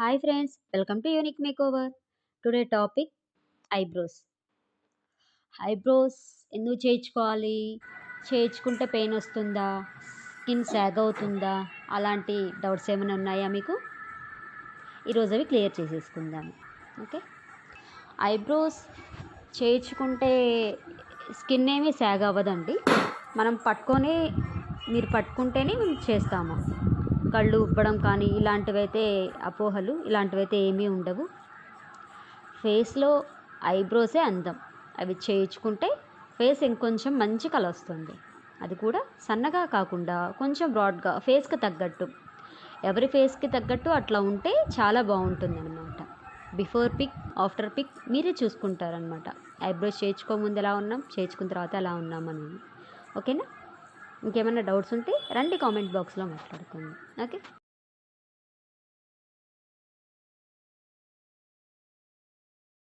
Hi friends, welcome to unique makeover. Today topic eyebrows. Eyebrows ఎందుకు చేయించుకోవాలి? చేయించుకుంటే pain వస్తుందా? స్కిన్ సాగ్ అవుతుందా? అలాంటి డౌట్స్ ఏమైనా ఉన్నాయా మీకు? ఈరోజు అవి క్లియర్ చేసేసుకుందాము. ఓకే, ఐబ్రోస్ చేయించుకుంటే స్కిన్ ఏమీ సాగ్ అవ్వదండి. మనం మీరు పట్టుకుంటేనే మేము చేస్తాము. కళ్ళు ఉబ్బడం కానీ ఇలాంటివైతే అపోహలు ఇలాంటివైతే ఏమీ ఉండవు. ఫేస్లో ఐబ్రోసే అందం. అవి చేయించుకుంటే ఫేస్ ఇంకొంచెం మంచి కళ వస్తుంది. అది కూడా సన్నగా కాకుండా కొంచెం బ్రాడ్గా ఫేస్కి తగ్గట్టు, ఎవరి ఫేస్కి తగ్గట్టు అట్లా ఉంటే చాలా బాగుంటుందన్నమాట. బిఫోర్ పిక్, ఆఫ్టర్ పిక్ మీరే చూసుకుంటారనమాట. ఐబ్రోస్ చేయించుకోముందు ఎలా ఉన్నాం, చేయించుకున్న తర్వాత ఎలా ఉన్నామని. ఓకేనా? ఇంకేమైనా డౌట్స్ ఉంటే రండి కామెంట్ బాక్స్లో మాట్లాడుకుందాం. ఓకే.